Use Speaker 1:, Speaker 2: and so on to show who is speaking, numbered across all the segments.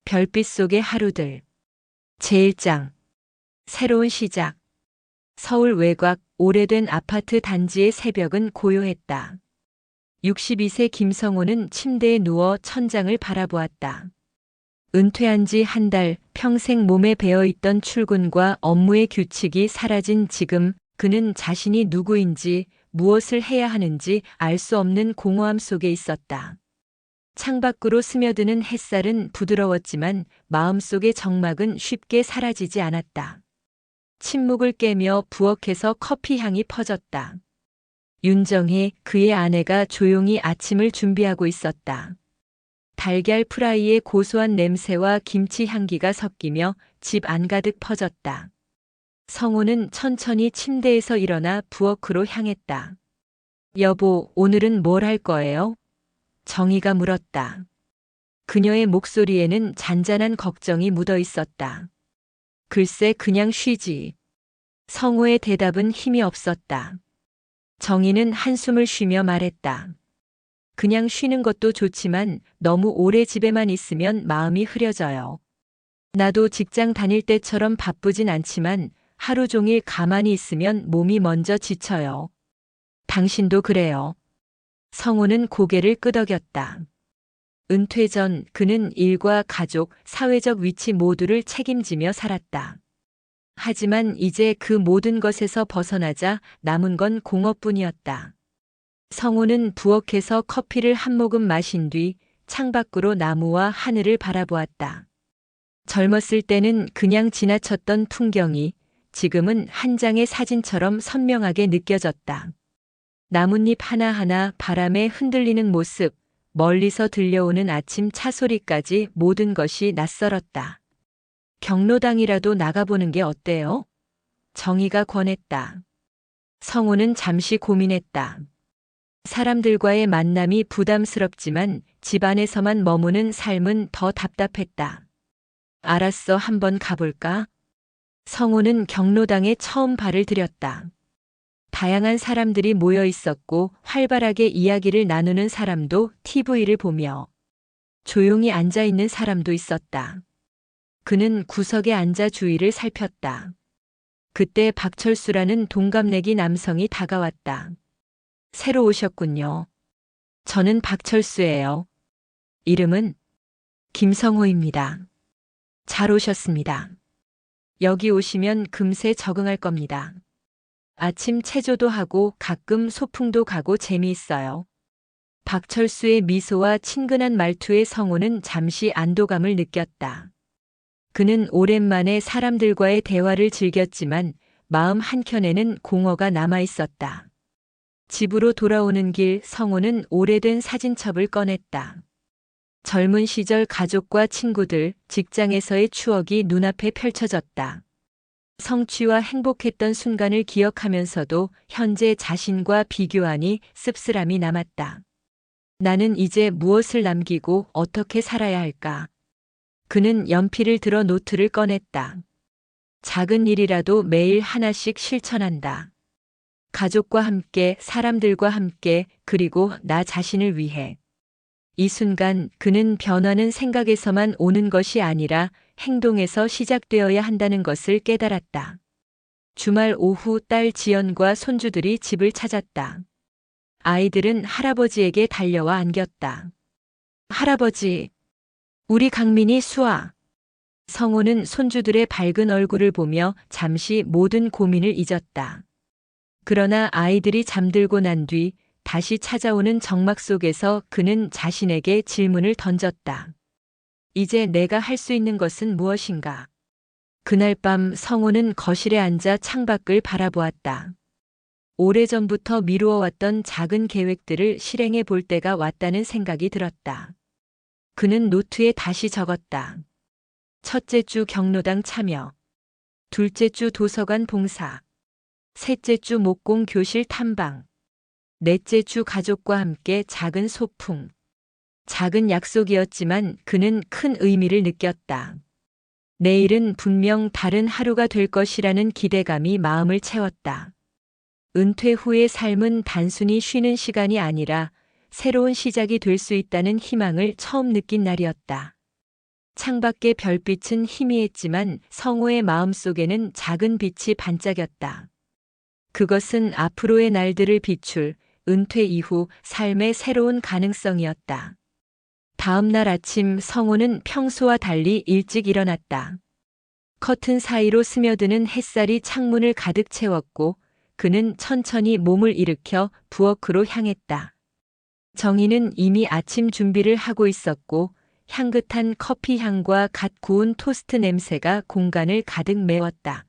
Speaker 1: 별빛 속의 하루들. 제1장. 새로운 시작. 서울 외곽 오래된 아파트 단지의 새벽은 고요했다. 62세 김성호는 침대에 누워 천장을 바라보았다. 은퇴한 지 한 달, 평생 몸에 배어있던 출근과 업무의 규칙이 사라진 지금 그는 자신이 누구인지 무엇을 해야 하는지 알 수 없는 공허함 속에 있었다. 창밖으로 스며드는 햇살은 부드러웠지만 마음속의 적막은 쉽게 사라지지 않았다. 침묵을 깨며 부엌에서 커피 향이 퍼졌다. 윤정혜, 그의 아내가 조용히 아침을 준비하고 있었다. 달걀 프라이의 고소한 냄새와 김치 향기가 섞이며 집 안가득 퍼졌다. 성호는 천천히 침대에서 일어나 부엌으로 향했다. 여보, 오늘은 뭘 할 거예요? 정희가 물었다. 그녀의 목소리에는 잔잔한 걱정이 묻어 있었다. 글쎄, 그냥 쉬지. 성호의 대답은 힘이 없었다. 정희는 한숨을 쉬며 말했다. 그냥 쉬는 것도 좋지만 너무 오래 집에만 있으면 마음이 흐려져요. 나도 직장 다닐 때처럼 바쁘진 않지만 하루 종일 가만히 있으면 몸이 먼저 지쳐요. 당신도 그래요. 성호는 고개를 끄덕였다. 은퇴 전 그는 일과 가족, 사회적 위치 모두를 책임지며 살았다. 하지만 이제 그 모든 것에서 벗어나자 남은 건 공허뿐이었다. 성호는 부엌에서 커피를 한 모금 마신 뒤 창밖으로 나무와 하늘을 바라보았다. 젊었을 때는 그냥 지나쳤던 풍경이 지금은 한 장의 사진처럼 선명하게 느껴졌다. 나뭇잎 하나하나 바람에 흔들리는 모습, 멀리서 들려오는 아침 차 소리까지 모든 것이 낯설었다. 경로당이라도 나가보는 게 어때요? 정희가 권했다. 성호는 잠시 고민했다. 사람들과의 만남이 부담스럽지만 집 안에서만 머무는 삶은 더 답답했다. 알았어, 한번 가볼까? 성호는 경로당에 처음 발을 들였다. 다양한 사람들이 모여 있었고 활발하게 이야기를 나누는 사람도 TV를 보며 조용히 앉아 있는 사람도 있었다. 그는 구석에 앉아 주위를 살폈다. 그때 박철수라는 동갑내기 남성이 다가왔다. 새로 오셨군요. 저는 박철수예요. 이름은 김성호입니다. 잘 오셨습니다. 여기 오시면 금세 적응할 겁니다. 아침 체조도 하고 가끔 소풍도 가고 재미있어요. 박철수의 미소와 친근한 말투에 성호는 잠시 안도감을 느꼈다. 그는 오랜만에 사람들과의 대화를 즐겼지만 마음 한켠에는 공허가 남아 있었다. 집으로 돌아오는 길 성호는 오래된 사진첩을 꺼냈다. 젊은 시절 가족과 친구들, 직장에서의 추억이 눈앞에 펼쳐졌다. 성취와 행복했던 순간을 기억하면서도 현재 자신과 비교하니 씁쓸함이 남았다. 나는 이제 무엇을 남기고 어떻게 살아야 할까? 그는 연필을 들어 노트를 꺼냈다. 작은 일이라도 매일 하나씩 실천한다. 가족과 함께, 사람들과 함께, 그리고 나 자신을 위해. 이 순간 그는 변화는 생각에서만 오는 것이 아니라 행동에서 시작되어야 한다는 것을 깨달았다. 주말 오후 딸 지연과 손주들이 집을 찾았다. 아이들은 할아버지에게 달려와 안겼다. 할아버지, 우리 강민이 수아. 성호는 손주들의 밝은 얼굴을 보며 잠시 모든 고민을 잊었다. 그러나 아이들이 잠들고 난 뒤 다시 찾아오는 적막 속에서 그는 자신에게 질문을 던졌다. 이제 내가 할 수 있는 것은 무엇인가? 그날 밤 성호는 거실에 앉아 창밖을 바라보았다. 오래전부터 미루어왔던 작은 계획들을 실행해 볼 때가 왔다는 생각이 들었다. 그는 노트에 다시 적었다. 첫째 주 경로당 참여, 둘째 주 도서관 봉사, 셋째 주 목공 교실 탐방, 넷째 주 가족과 함께 작은 소풍. 작은 약속이었지만 그는 큰 의미를 느꼈다. 내일은 분명 다른 하루가 될 것이라는 기대감이 마음을 채웠다. 은퇴 후의 삶은 단순히 쉬는 시간이 아니라 새로운 시작이 될 수 있다는 희망을 처음 느낀 날이었다. 창밖의 별빛은 희미했지만 성호의 마음속에는 작은 빛이 반짝였다. 그것은 앞으로의 날들을 비출 은퇴 이후 삶의 새로운 가능성이었다. 다음 날 아침 성호는 평소와 달리 일찍 일어났다. 커튼 사이로 스며드는 햇살이 창문을 가득 채웠고 그는 천천히 몸을 일으켜 부엌으로 향했다. 정희는 이미 아침 준비를 하고 있었고 향긋한 커피 향과 갓 구운 토스트 냄새가 공간을 가득 메웠다.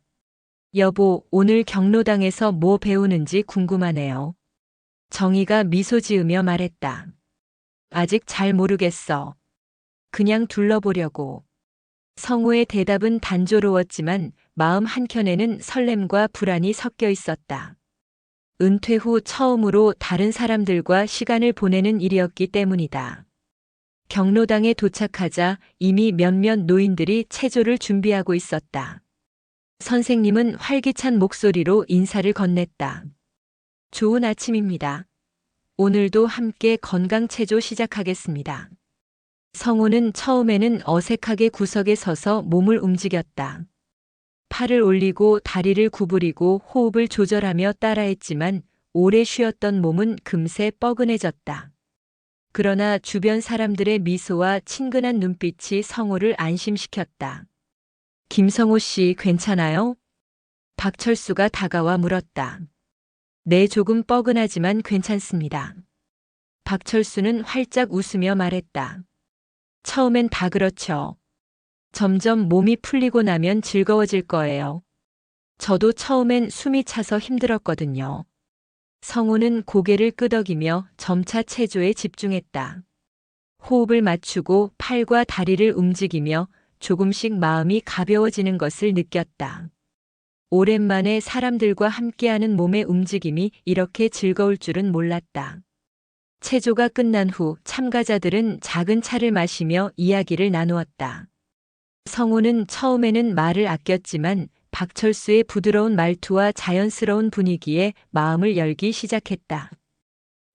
Speaker 1: 여보, 오늘 경로당에서 뭐 배우는지 궁금하네요. 정희가 미소 지으며 말했다. 아직 잘 모르겠어. 그냥 둘러보려고. 성우의 대답은 단조로웠지만 마음 한켠에는 설렘과 불안이 섞여 있었다. 은퇴 후 처음으로 다른 사람들과 시간을 보내는 일이었기 때문이다. 경로당에 도착하자 이미 몇몇 노인들이 체조를 준비하고 있었다. 선생님은 활기찬 목소리로 인사를 건넸다. 좋은 아침입니다. 오늘도 함께 건강 체조 시작하겠습니다. 성호는 처음에는 어색하게 구석에 서서 몸을 움직였다. 팔을 올리고 다리를 구부리고 호흡을 조절하며 따라했지만 오래 쉬었던 몸은 금세 뻐근해졌다. 그러나 주변 사람들의 미소와 친근한 눈빛이 성호를 안심시켰다. 김성호 씨 괜찮아요? 박철수가 다가와 물었다. 네, 조금 뻐근하지만 괜찮습니다. 박철수는 활짝 웃으며 말했다. 처음엔 다 그렇죠. 점점 몸이 풀리고 나면 즐거워질 거예요. 저도 처음엔 숨이 차서 힘들었거든요. 성우는 고개를 끄덕이며 점차 체조에 집중했다. 호흡을 맞추고 팔과 다리를 움직이며 조금씩 마음이 가벼워지는 것을 느꼈다. 오랜만에 사람들과 함께하는 몸의 움직임이 이렇게 즐거울 줄은 몰랐다. 체조가 끝난 후 참가자들은 작은 차를 마시며 이야기를 나누었다. 성우는 처음에는 말을 아꼈지만 박철수의 부드러운 말투와 자연스러운 분위기에 마음을 열기 시작했다.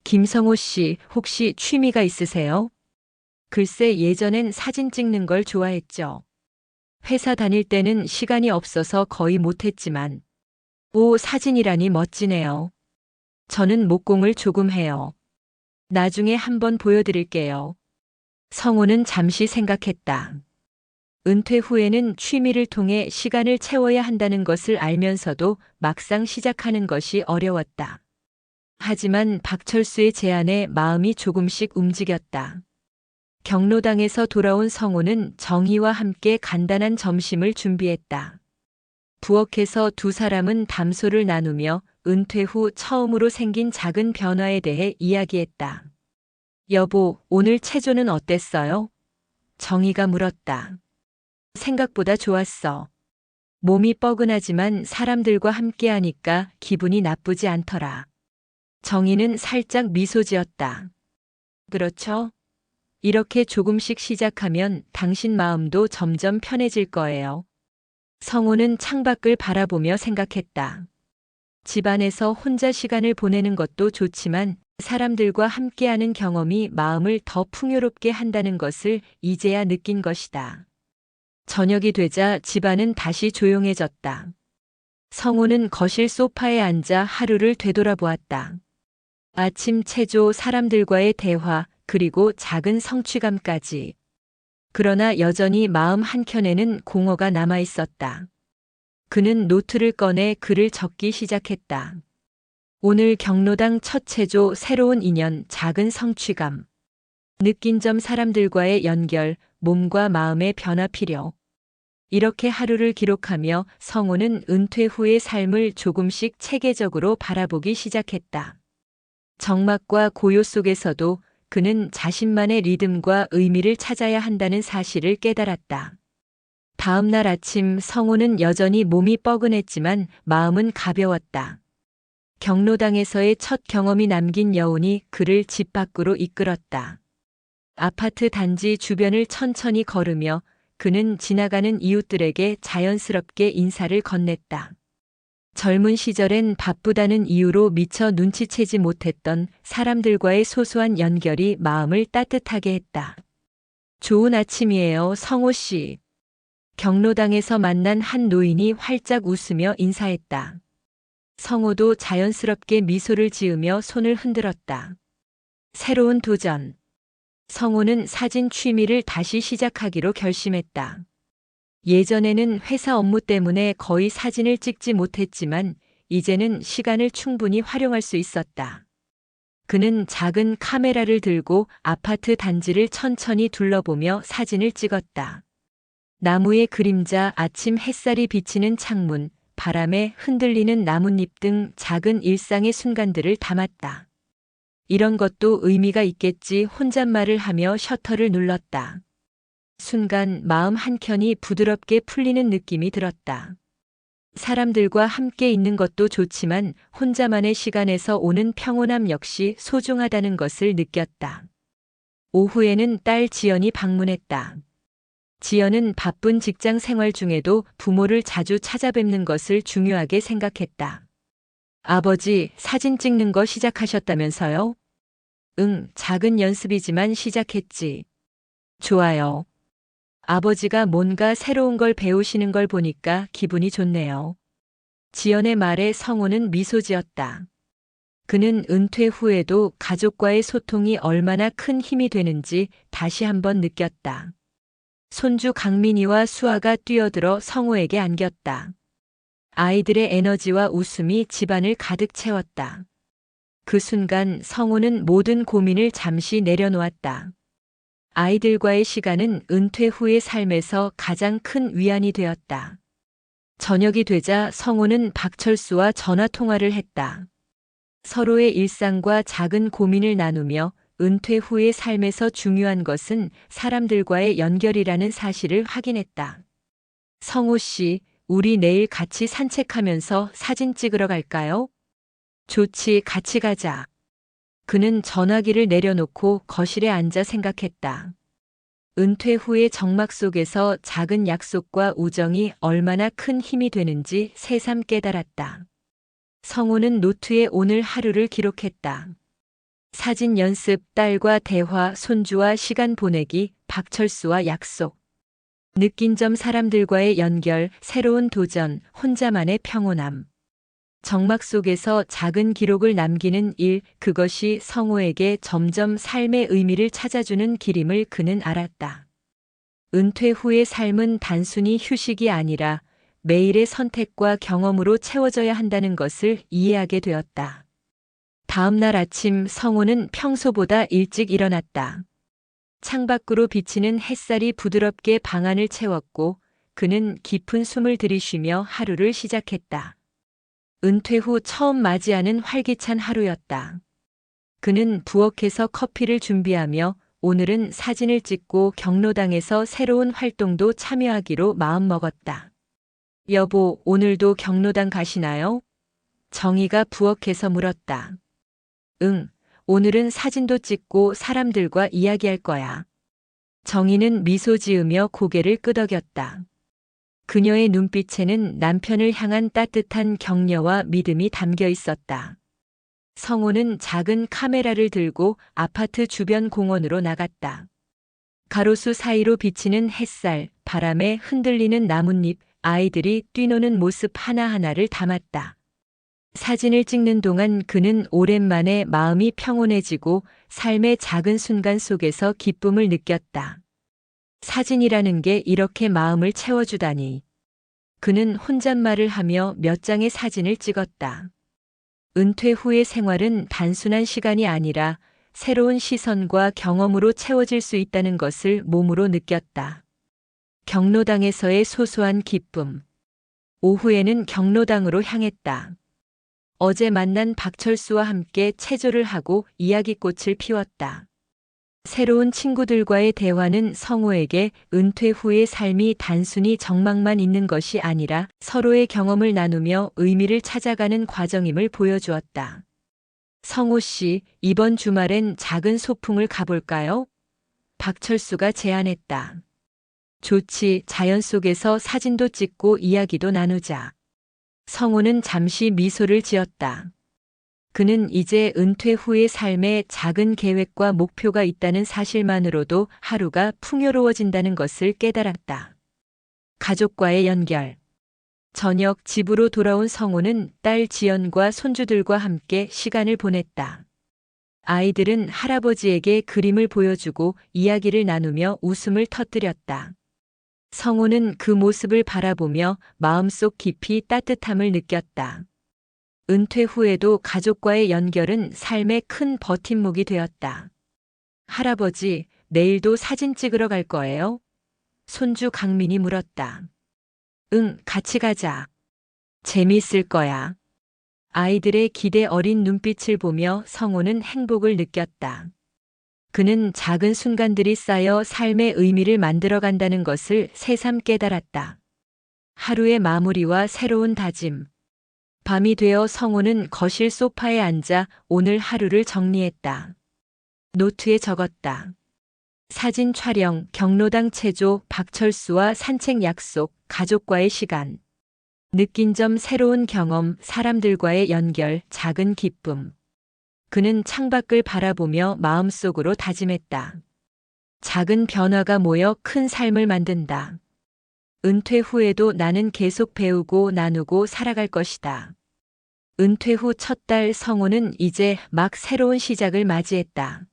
Speaker 1: 김성호 씨, 혹시 취미가 있으세요? 글쎄, 예전엔 사진 찍는 걸 좋아했죠. 회사 다닐 때는 시간이 없어서 거의 못했지만. 오, 사진이라니 멋지네요. 저는 목공을 조금 해요. 나중에 한번 보여드릴게요. 성호는 잠시 생각했다. 은퇴 후에는 취미를 통해 시간을 채워야 한다는 것을 알면서도 막상 시작하는 것이 어려웠다. 하지만 박철수의 제안에 마음이 조금씩 움직였다. 경로당에서 돌아온 성호는 정희와 함께 간단한 점심을 준비했다. 부엌에서 두 사람은 담소를 나누며 은퇴 후 처음으로 생긴 작은 변화에 대해 이야기했다. 여보, 오늘 체조는 어땠어요? 정희가 물었다. 생각보다 좋았어. 몸이 뻐근하지만 사람들과 함께하니까 기분이 나쁘지 않더라. 정희는 살짝 미소 지었다. 그렇죠? 이렇게 조금씩 시작하면 당신 마음도 점점 편해질 거예요. 성호는 창밖을 바라보며 생각했다. 집안에서 혼자 시간을 보내는 것도 좋지만 사람들과 함께하는 경험이 마음을 더 풍요롭게 한다는 것을 이제야 느낀 것이다. 저녁이 되자 집안은 다시 조용해졌다. 성호는 거실 소파에 앉아 하루를 되돌아보았다. 아침 체조, 사람들과의 대화, 그리고 작은 성취감까지. 그러나 여전히 마음 한켠에는 공허가 남아 있었다. 그는 노트를 꺼내 글을 적기 시작했다. 오늘 경로당 첫 체조, 새로운 인연, 작은 성취감. 느낀 점, 사람들과의 연결, 몸과 마음의 변화 필요. 이렇게 하루를 기록하며 성호는 은퇴 후의 삶을 조금씩 체계적으로 바라보기 시작했다. 적막과 고요 속에서도 그는 자신만의 리듬과 의미를 찾아야 한다는 사실을 깨달았다. 다음 날 아침 성호는 여전히 몸이 뻐근했지만 마음은 가벼웠다. 경로당에서의 첫 경험이 남긴 여운이 그를 집 밖으로 이끌었다. 아파트 단지 주변을 천천히 걸으며 그는 지나가는 이웃들에게 자연스럽게 인사를 건넸다. 젊은 시절엔 바쁘다는 이유로 미처 눈치채지 못했던 사람들과의 소소한 연결이 마음을 따뜻하게 했다. 좋은 아침이에요, 성호 씨. 경로당에서 만난 한 노인이 활짝 웃으며 인사했다. 성호도 자연스럽게 미소를 지으며 손을 흔들었다. 새로운 도전. 성호는 사진 취미를 다시 시작하기로 결심했다. 예전에는 회사 업무 때문에 거의 사진을 찍지 못했지만 이제는 시간을 충분히 활용할 수 있었다. 그는 작은 카메라를 들고 아파트 단지를 천천히 둘러보며 사진을 찍었다. 나무의 그림자, 아침 햇살이 비치는 창문, 바람에 흔들리는 나뭇잎 등 작은 일상의 순간들을 담았다. 이런 것도 의미가 있겠지 혼잣말을 하며 셔터를 눌렀다. 순간 마음 한켠이 부드럽게 풀리는 느낌이 들었다. 사람들과 함께 있는 것도 좋지만 혼자만의 시간에서 오는 평온함 역시 소중하다는 것을 느꼈다. 오후에는 딸 지연이 방문했다. 지연은 바쁜 직장 생활 중에도 부모를 자주 찾아뵙는 것을 중요하게 생각했다. 아버지, 사진 찍는 거 시작하셨다면서요? 응, 작은 연습이지만 시작했지. 좋아요. 아버지가 뭔가 새로운 걸 배우시는 걸 보니까 기분이 좋네요. 지연의 말에 성호는 미소 지었다. 그는 은퇴 후에도 가족과의 소통이 얼마나 큰 힘이 되는지 다시 한번 느꼈다. 손주 강민이와 수아가 뛰어들어 성호에게 안겼다. 아이들의 에너지와 웃음이 집안을 가득 채웠다. 그 순간 성호는 모든 고민을 잠시 내려놓았다. 아이들과의 시간은 은퇴 후의 삶에서 가장 큰 위안이 되었다. 저녁이 되자 성호는 박철수와 전화 통화를 했다. 서로의 일상과 작은 고민을 나누며 은퇴 후의 삶에서 중요한 것은 사람들과의 연결이라는 사실을 확인했다. 성호 씨, 우리 내일 같이 산책하면서 사진 찍으러 갈까요? 좋지, 같이 가자. 그는 전화기를 내려놓고 거실에 앉아 생각했다. 은퇴 후의 정막 속에서 작은 약속과 우정이 얼마나 큰 힘이 되는지 새삼 깨달았다. 성호는 노트에 오늘 하루를 기록했다. 사진 연습, 딸과 대화, 손주와 시간 보내기, 박철수와 약속. 느낀 점 사람들과의 연결, 새로운 도전, 혼자만의 평온함. 정막 속에서 작은 기록을 남기는 일, 그것이 성호에게 점점 삶의 의미를 찾아주는 길임을 그는 알았다. 은퇴 후의 삶은 단순히 휴식이 아니라 매일의 선택과 경험으로 채워져야 한다는 것을 이해하게 되었다. 다음 날 아침 성호는 평소보다 일찍 일어났다. 창밖으로 비치는 햇살이 부드럽게 방 안을 채웠고 그는 깊은 숨을 들이쉬며 하루를 시작했다. 은퇴 후 처음 맞이하는 활기찬 하루였다. 그는 부엌에서 커피를 준비하며 오늘은 사진을 찍고 경로당에서 새로운 활동도 참여하기로 마음먹었다. 여보, 오늘도 경로당 가시나요? 정희가 부엌에서 물었다. 응, 오늘은 사진도 찍고 사람들과 이야기할 거야. 정희는 미소 지으며 고개를 끄덕였다. 그녀의 눈빛에는 남편을 향한 따뜻한 격려와 믿음이 담겨 있었다. 성호는 작은 카메라를 들고 아파트 주변 공원으로 나갔다. 가로수 사이로 비치는 햇살, 바람에 흔들리는 나뭇잎, 아이들이 뛰노는 모습 하나하나를 담았다. 사진을 찍는 동안 그는 오랜만에 마음이 평온해지고 삶의 작은 순간 속에서 기쁨을 느꼈다. 사진이라는 게 이렇게 마음을 채워주다니. 그는 혼잣말을 하며 몇 장의 사진을 찍었다. 은퇴 후의 생활은 단순한 시간이 아니라 새로운 시선과 경험으로 채워질 수 있다는 것을 몸으로 느꼈다. 경로당에서의 소소한 기쁨. 오후에는 경로당으로 향했다. 어제 만난 박철수와 함께 체조를 하고 이야기꽃을 피웠다. 새로운 친구들과의 대화는 성호에게 은퇴 후의 삶이 단순히 정막만 있는 것이 아니라 서로의 경험을 나누며 의미를 찾아가는 과정임을 보여주었다. 성호 씨, 이번 주말엔 작은 소풍을 가볼까요? 박철수가 제안했다. 좋지, 자연 속에서 사진도 찍고 이야기도 나누자. 성호는 잠시 미소를 지었다. 그는 이제 은퇴 후의 삶에 작은 계획과 목표가 있다는 사실만으로도 하루가 풍요로워진다는 것을 깨달았다. 가족과의 연결. 저녁 집으로 돌아온 성우는 딸 지연과 손주들과 함께 시간을 보냈다. 아이들은 할아버지에게 그림을 보여주고 이야기를 나누며 웃음을 터뜨렸다. 성우는 그 모습을 바라보며 마음속 깊이 따뜻함을 느꼈다. 은퇴 후에도 가족과의 연결은 삶의 큰 버팀목이 되었다. 할아버지, 내일도 사진 찍으러 갈 거예요? 손주 강민이 물었다. 응, 같이 가자. 재미있을 거야. 아이들의 기대 어린 눈빛을 보며 성우는 행복을 느꼈다. 그는 작은 순간들이 쌓여 삶의 의미를 만들어간다는 것을 새삼 깨달았다. 하루의 마무리와 새로운 다짐. 밤이 되어 성우는 거실 소파에 앉아 오늘 하루를 정리했다. 노트에 적었다. 사진 촬영, 경로당 체조, 박철수와 산책 약속, 가족과의 시간. 느낀 점, 새로운 경험, 사람들과의 연결, 작은 기쁨. 그는 창밖을 바라보며 마음속으로 다짐했다. 작은 변화가 모여 큰 삶을 만든다. 은퇴 후에도 나는 계속 배우고 나누고 살아갈 것이다. 은퇴 후 첫 달 성우는 이제 막 새로운 시작을 맞이했다.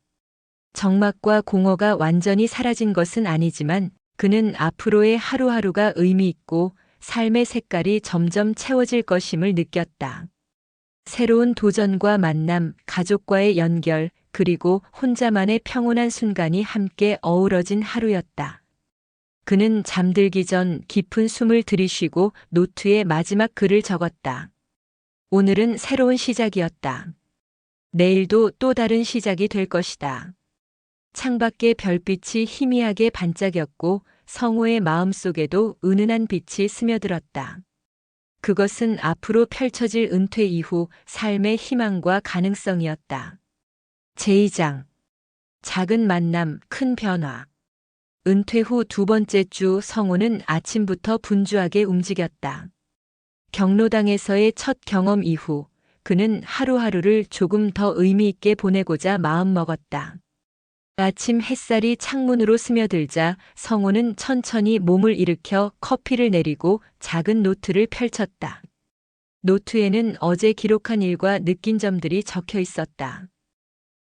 Speaker 1: 정막과 공허가 완전히 사라진 것은 아니지만 그는 앞으로의 하루하루가 의미 있고 삶의 색깔이 점점 채워질 것임을 느꼈다. 새로운 도전과 만남, 가족과의 연결, 그리고 혼자만의 평온한 순간이 함께 어우러진 하루였다. 그는 잠들기 전 깊은 숨을 들이쉬고 노트에 마지막 글을 적었다. 오늘은 새로운 시작이었다. 내일도 또 다른 시작이 될 것이다. 창밖의 별빛이 희미하게 반짝였고 성우의 마음속에도 은은한 빛이 스며들었다. 그것은 앞으로 펼쳐질 은퇴 이후 삶의 희망과 가능성이었다. 제2장. 작은 만남, 큰 변화. 은퇴 후 두 번째 주 성우는 아침부터 분주하게 움직였다. 경로당에서의 첫 경험 이후 그는 하루하루를 조금 더 의미 있게 보내고자 마음먹었다. 아침 햇살이 창문으로 스며들자 성우는 천천히 몸을 일으켜 커피를 내리고 작은 노트를 펼쳤다. 노트에는 어제 기록한 일과 느낀 점들이 적혀 있었다.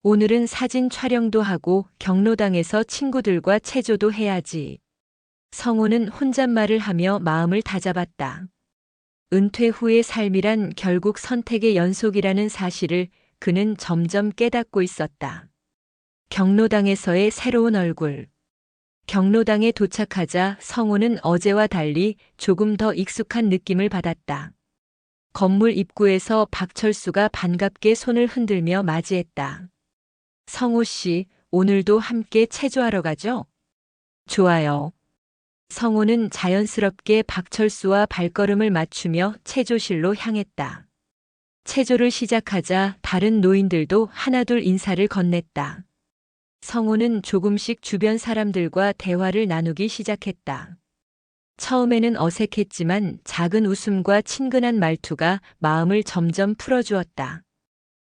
Speaker 1: 오늘은 사진 촬영도 하고 경로당에서 친구들과 체조도 해야지. 성우는 혼잣말을 하며 마음을 다잡았다. 은퇴 후의 삶이란 결국 선택의 연속이라는 사실을 그는 점점 깨닫고 있었다. 경로당에서의 새로운 얼굴. 경로당에 도착하자 성우는 어제와 달리 조금 더 익숙한 느낌을 받았다. 건물 입구에서 박철수가 반갑게 손을 흔들며 맞이했다. 성우 씨, 오늘도 함께 체조하러 가죠? 좋아요. 성우는 자연스럽게 박철수와 발걸음을 맞추며 체조실로 향했다. 체조를 시작하자 다른 노인들도 하나둘 인사를 건넸다. 성우는 조금씩 주변 사람들과 대화를 나누기 시작했다. 처음에는 어색했지만 작은 웃음과 친근한 말투가 마음을 점점 풀어주었다.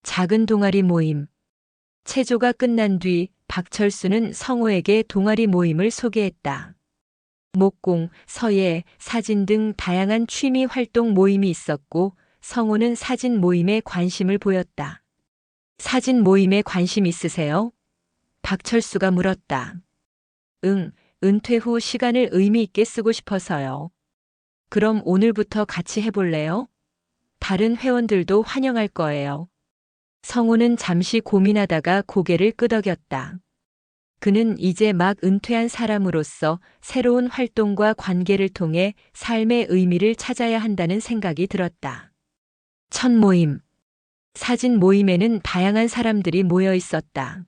Speaker 1: 작은 동아리 모임. 체조가 끝난 뒤 박철수는 성우에게 동아리 모임을 소개했다. 목공, 서예, 사진 등 다양한 취미 활동 모임이 있었고 성우는 사진 모임에 관심을 보였다. 사진 모임에 관심 있으세요? 박철수가 물었다. 응, 은퇴 후 시간을 의미 있게 쓰고 싶어서요. 그럼 오늘부터 같이 해볼래요? 다른 회원들도 환영할 거예요. 성우는 잠시 고민하다가 고개를 끄덕였다. 그는 이제 막 은퇴한 사람으로서 새로운 활동과 관계를 통해 삶의 의미를 찾아야 한다는 생각이 들었다. 첫 모임. 사진 모임에는 다양한 사람들이 모여 있었다.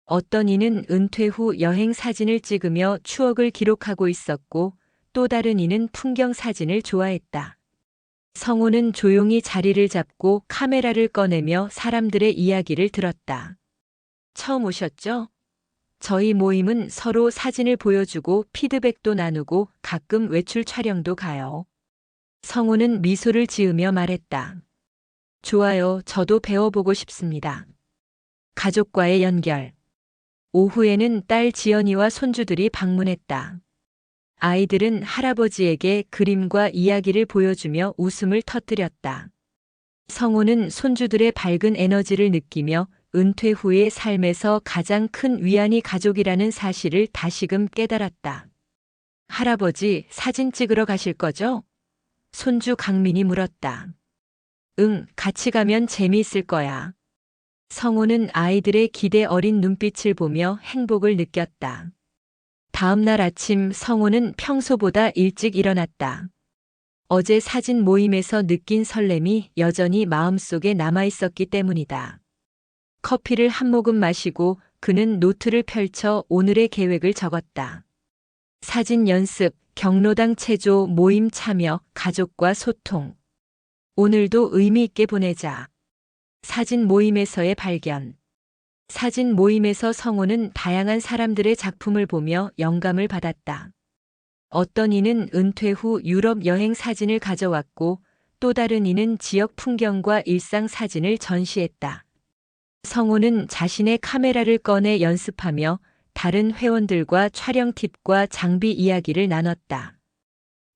Speaker 1: 어떤 이는 은퇴 후 여행 사진을 찍으며 추억을 기록하고 있었고 또 다른 이는 풍경 사진을 좋아했다. 성우는 조용히 자리를 잡고 카메라를 꺼내며 사람들의 이야기를 들었다. 처음 오셨죠? 저희 모임은 서로 사진을 보여주고 피드백도 나누고 가끔 외출 촬영도 가요. 성우는 미소를 지으며 말했다. 좋아요. 저도 배워보고 싶습니다. 가족과의 연결. 오후에는 딸 지연이와 손주들이 방문했다. 아이들은 할아버지에게 그림과 이야기를 보여주며 웃음을 터뜨렸다. 성호는 손주들의 밝은 에너지를 느끼며 은퇴 후의 삶에서 가장 큰 위안이 가족이라는 사실을 다시금 깨달았다. 할아버지, 사진 찍으러 가실 거죠? 손주 강민이 물었다. 응, 같이 가면 재미있을 거야. 성호는 아이들의 기대 어린 눈빛을 보며 행복을 느꼈다. 다음 날 아침 성호는 평소보다 일찍 일어났다. 어제 사진 모임에서 느낀 설렘이 여전히 마음속에 남아있었기 때문이다. 커피를 한 모금 마시고 그는 노트를 펼쳐 오늘의 계획을 적었다. 사진 연습, 경로당 체조, 모임 참여, 가족과 소통. 오늘도 의미 있게 보내자. 사진 모임에서의 발견. 사진 모임에서 성호는 다양한 사람들의 작품을 보며 영감을 받았다. 어떤 이는 은퇴 후 유럽 여행 사진을 가져왔고 또 다른 이는 지역 풍경과 일상 사진을 전시했다. 성호는 자신의 카메라를 꺼내 연습하며 다른 회원들과 촬영 팁과 장비 이야기를 나눴다.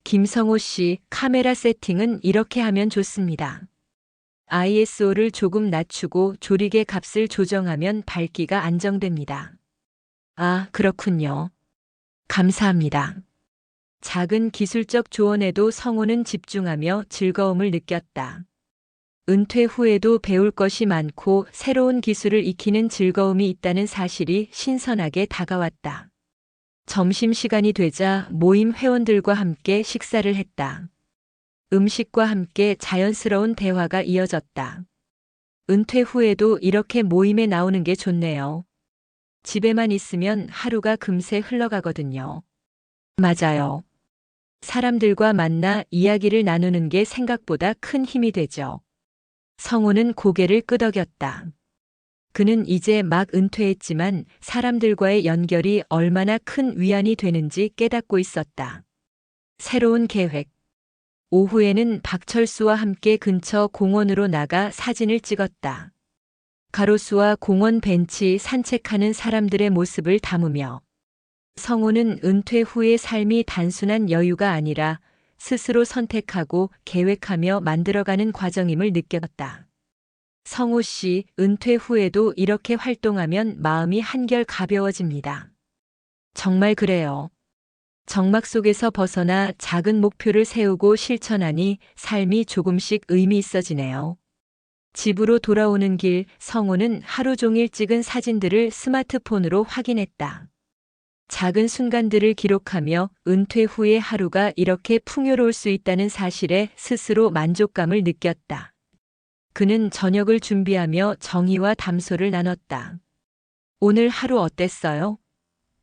Speaker 1: 김성호 씨, 카메라 세팅은 이렇게 하면 좋습니다. ISO를 조금 낮추고 조리개 값을 조정하면 밝기가 안정됩니다. 아, 그렇군요. 감사합니다. 작은 기술적 조언에도 성호는 집중하며 즐거움을 느꼈다. 은퇴 후에도 배울 것이 많고 새로운 기술을 익히는 즐거움이 있다는 사실이 신선하게 다가왔다. 점심시간이 되자 모임 회원들과 함께 식사를 했다. 음식과 함께 자연스러운 대화가 이어졌다. 은퇴 후에도 이렇게 모임에 나오는 게 좋네요. 집에만 있으면 하루가 금세 흘러가거든요. 맞아요. 사람들과 만나 이야기를 나누는 게 생각보다 큰 힘이 되죠. 성호는 고개를 끄덕였다. 그는 이제 막 은퇴했지만 사람들과의 연결이 얼마나 큰 위안이 되는지 깨닫고 있었다. 새로운 계획. 오후에는 박철수와 함께 근처 공원으로 나가 사진을 찍었다. 가로수와 공원 벤치 산책하는 사람들의 모습을 담으며 성호는 은퇴 후의 삶이 단순한 여유가 아니라 스스로 선택하고 계획하며 만들어가는 과정임을 느꼈다. 성호 씨, 은퇴 후에도 이렇게 활동하면 마음이 한결 가벼워집니다. 정말 그래요. 정막 속에서 벗어나 작은 목표를 세우고 실천하니 삶이 조금씩 의미 있어지네요. 집으로 돌아오는 길, 성호는 하루 종일 찍은 사진들을 스마트폰으로 확인했다. 작은 순간들을 기록하며 은퇴 후의 하루가 이렇게 풍요로울 수 있다는 사실에 스스로 만족감을 느꼈다. 그는 저녁을 준비하며 정희와 담소를 나눴다. 오늘 하루 어땠어요?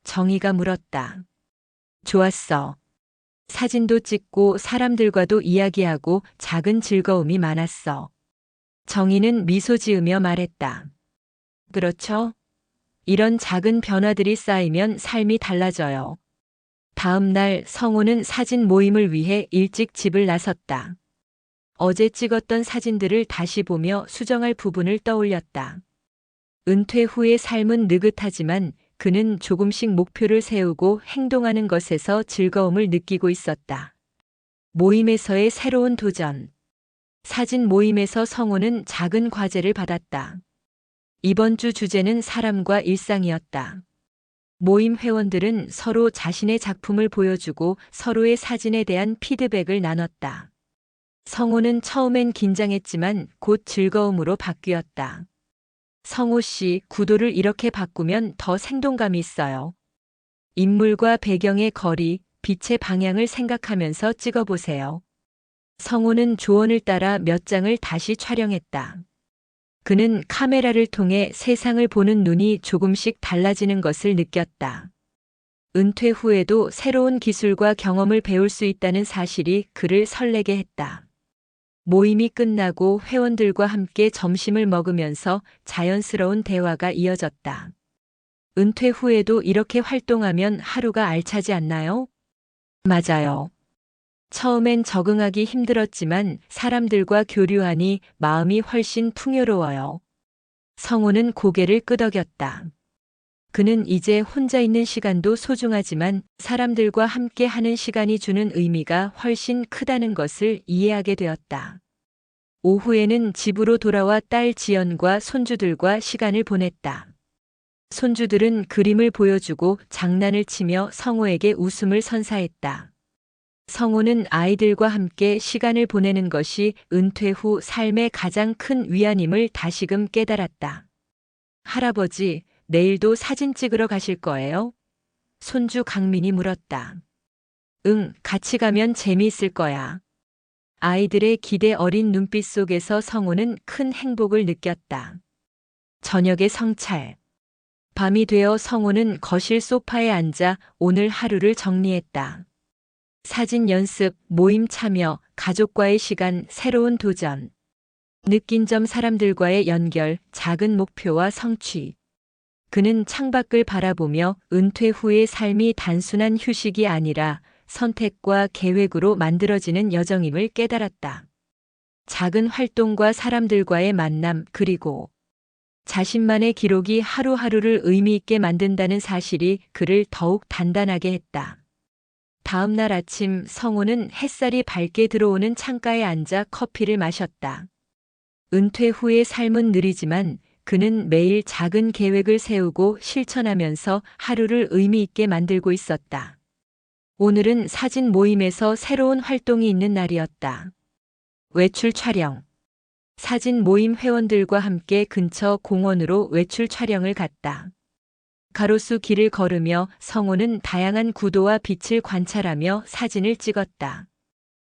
Speaker 1: 정희가 물었다. 좋았어. 사진도 찍고 사람들과도 이야기하고 작은 즐거움이 많았어. 정희는 미소 지으며 말했다. 그렇죠? 이런 작은 변화들이 쌓이면 삶이 달라져요. 다음 날 성호는 사진 모임을 위해 일찍 집을 나섰다. 어제 찍었던 사진들을 다시 보며 수정할 부분을 떠올렸다. 은퇴 후의 삶은 느긋하지만 그는 조금씩 목표를 세우고 행동하는 것에서 즐거움을 느끼고 있었다. 모임에서의 새로운 도전. 사진 모임에서 성호는 작은 과제를 받았다. 이번 주 주제는 사람과 일상이었다. 모임 회원들은 서로 자신의 작품을 보여주고 서로의 사진에 대한 피드백을 나눴다. 성호는 처음엔 긴장했지만 곧 즐거움으로 바뀌었다. 성호 씨, 구도를 이렇게 바꾸면 더 생동감이 있어요. 인물과 배경의 거리, 빛의 방향을 생각하면서 찍어보세요. 성호는 조언을 따라 몇 장을 다시 촬영했다. 그는 카메라를 통해 세상을 보는 눈이 조금씩 달라지는 것을 느꼈다. 은퇴 후에도 새로운 기술과 경험을 배울 수 있다는 사실이 그를 설레게 했다. 모임이 끝나고 회원들과 함께 점심을 먹으면서 자연스러운 대화가 이어졌다. 은퇴 후에도 이렇게 활동하면 하루가 알차지 않나요? 맞아요. 처음엔 적응하기 힘들었지만 사람들과 교류하니 마음이 훨씬 풍요로워요. 성우는 고개를 끄덕였다. 그는 이제 혼자 있는 시간도 소중하지만 사람들과 함께 하는 시간이 주는 의미가 훨씬 크다는 것을 이해하게 되었다. 오후에는 집으로 돌아와 딸 지연과 손주들과 시간을 보냈다. 손주들은 그림을 보여주고 장난을 치며 성우에게 웃음을 선사했다. 성우는 아이들과 함께 시간을 보내는 것이 은퇴 후 삶의 가장 큰 위안임을 다시금 깨달았다. 할아버지, 내일도 사진 찍으러 가실 거예요? 손주 강민이 물었다. 응, 같이 가면 재미있을 거야. 아이들의 기대 어린 눈빛 속에서 성우는 큰 행복을 느꼈다. 저녁의 성찰. 밤이 되어 성우는 거실 소파에 앉아 오늘 하루를 정리했다. 사진 연습, 모임 참여, 가족과의 시간, 새로운 도전. 느낀 점 사람들과의 연결, 작은 목표와 성취. 그는 창밖을 바라보며 은퇴 후의 삶이 단순한 휴식이 아니라 선택과 계획으로 만들어지는 여정임을 깨달았다. 작은 활동과 사람들과의 만남 그리고 자신만의 기록이 하루하루를 의미 있게 만든다는 사실이 그를 더욱 단단하게 했다. 다음 날 아침 성우는 햇살이 밝게 들어오는 창가에 앉아 커피를 마셨다. 은퇴 후의 삶은 느리지만 그는 매일 작은 계획을 세우고 실천하면서 하루를 의미 있게 만들고 있었다. 오늘은 사진 모임에서 새로운 활동이 있는 날이었다. 외출 촬영. 사진 모임 회원들과 함께 근처 공원으로 외출 촬영을 갔다. 가로수 길을 걸으며 성우는 다양한 구도와 빛을 관찰하며 사진을 찍었다.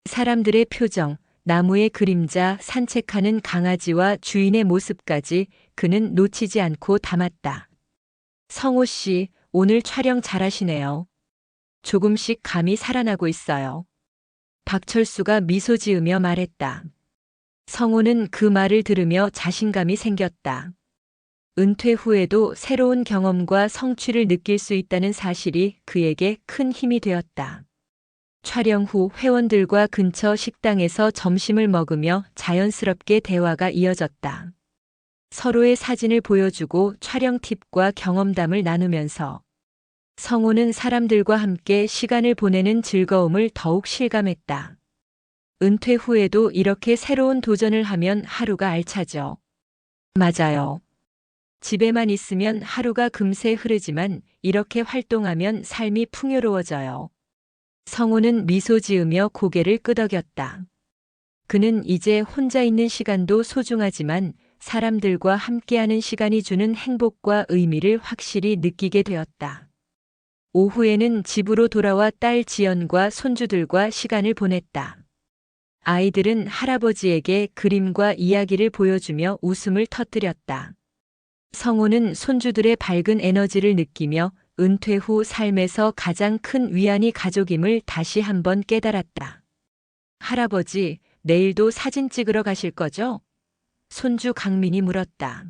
Speaker 1: 사람들의 표정, 나무의 그림자, 산책하는 강아지와 주인의 모습까지 그는 놓치지 않고 담았다. 성우 씨, 오늘 촬영 잘하시네요. 조금씩 감이 살아나고 있어요. 박철수가 미소 지으며 말했다. 성우는 그 말을 들으며 자신감이 생겼다. 은퇴 후에도 새로운 경험과 성취를 느낄 수 있다는 사실이 그에게 큰 힘이 되었다. 촬영 후 회원들과 근처 식당에서 점심을 먹으며 자연스럽게 대화가 이어졌다. 서로의 사진을 보여주고 촬영 팁과 경험담을 나누면서 성우는 사람들과 함께 시간을 보내는 즐거움을 더욱 실감했다. 은퇴 후에도 이렇게 새로운 도전을 하면 하루가 알차죠. 맞아요. 집에만 있으면 하루가 금세 흐르지만 이렇게 활동하면 삶이 풍요로워져요. 성우는 미소 지으며 고개를 끄덕였다. 그는 이제 혼자 있는 시간도 소중하지만 사람들과 함께하는 시간이 주는 행복과 의미를 확실히 느끼게 되었다. 오후에는 집으로 돌아와 딸 지연과 손주들과 시간을 보냈다. 아이들은 할아버지에게 그림과 이야기를 보여주며 웃음을 터뜨렸다. 성우는 손주들의 밝은 에너지를 느끼며 은퇴 후 삶에서 가장 큰 위안이 가족임을 다시 한번 깨달았다. 할아버지, 내일도 사진 찍으러 가실 거죠? 손주 강민이 물었다.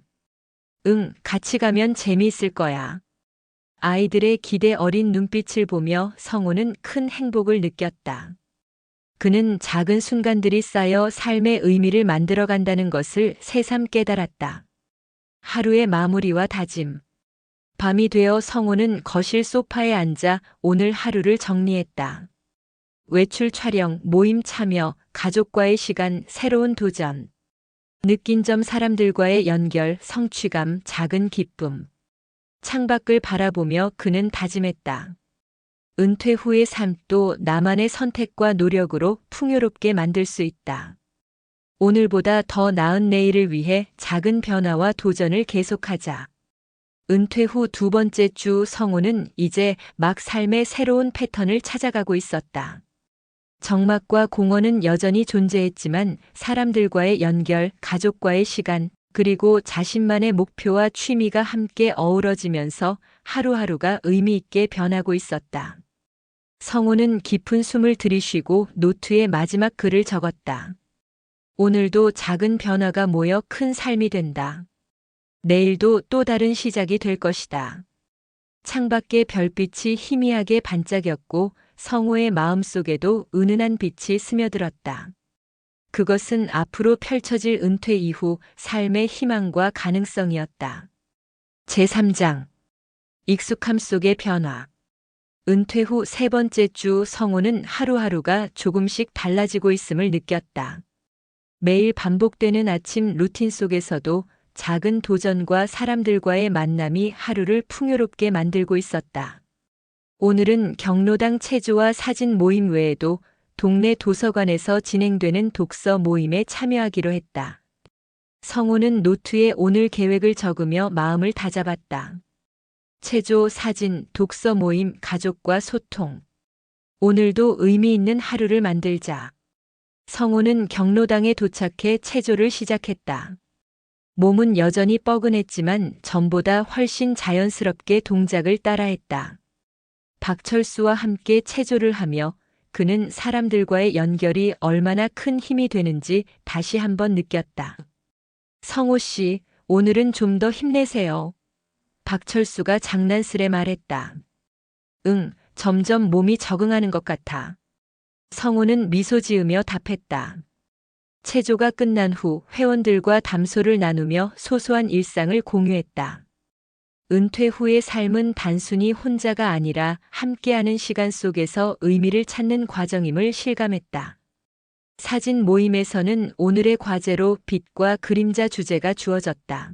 Speaker 1: 응, 같이 가면 재미있을 거야. 아이들의 기대 어린 눈빛을 보며 성우는 큰 행복을 느꼈다. 그는 작은 순간들이 쌓여 삶의 의미를 만들어간다는 것을 새삼 깨달았다. 하루의 마무리와 다짐. 밤이 되어 성우는 거실 소파에 앉아 오늘 하루를 정리했다. 외출 촬영, 모임 참여, 가족과의 시간, 새로운 도전. 느낀 점 사람들과의 연결, 성취감, 작은 기쁨. 창밖을 바라보며 그는 다짐했다. 은퇴 후의 삶도 나만의 선택과 노력으로 풍요롭게 만들 수 있다. 오늘보다 더 나은 내일을 위해 작은 변화와 도전을 계속하자. 은퇴 후 두 번째 주 성우는 이제 막 삶의 새로운 패턴을 찾아가고 있었다. 정막과 공원은 여전히 존재했지만 사람들과의 연결, 가족과의 시간, 그리고 자신만의 목표와 취미가 함께 어우러지면서 하루하루가 의미 있게 변하고 있었다. 성우는 깊은 숨을 들이쉬고 노트에 마지막 글을 적었다. 오늘도 작은 변화가 모여 큰 삶이 된다. 내일도 또 다른 시작이 될 것이다. 창밖의 별빛이 희미하게 반짝였고 성호의 마음속에도 은은한 빛이 스며들었다. 그것은 앞으로 펼쳐질 은퇴 이후 삶의 희망과 가능성이었다. 제3장. 익숙함 속의 변화. 은퇴 후 세 번째 주 성호는 하루하루가 조금씩 달라지고 있음을 느꼈다. 매일 반복되는 아침 루틴 속에서도 작은 도전과 사람들과의 만남이 하루를 풍요롭게 만들고 있었다. 오늘은 경로당 체조와 사진 모임 외에도 동네 도서관에서 진행되는 독서 모임에 참여하기로 했다. 성호는 노트에 오늘 계획을 적으며 마음을 다잡았다. 체조, 사진, 독서 모임, 가족과 소통. 오늘도 의미 있는 하루를 만들자. 성호는 경로당에 도착해 체조를 시작했다. 몸은 여전히 뻐근했지만 전보다 훨씬 자연스럽게 동작을 따라했다. 박철수와 함께 체조를 하며 그는 사람들과의 연결이 얼마나 큰 힘이 되는지 다시 한번 느꼈다. 성호 씨, 오늘은 좀 더 힘내세요. 박철수가 장난스레 말했다. 응, 점점 몸이 적응하는 것 같아. 성호는 미소 지으며 답했다. 체조가 끝난 후 회원들과 담소를 나누며 소소한 일상을 공유했다. 은퇴 후의 삶은 단순히 혼자가 아니라 함께하는 시간 속에서 의미를 찾는 과정임을 실감했다. 사진 모임에서는 오늘의 과제로 빛과 그림자 주제가 주어졌다.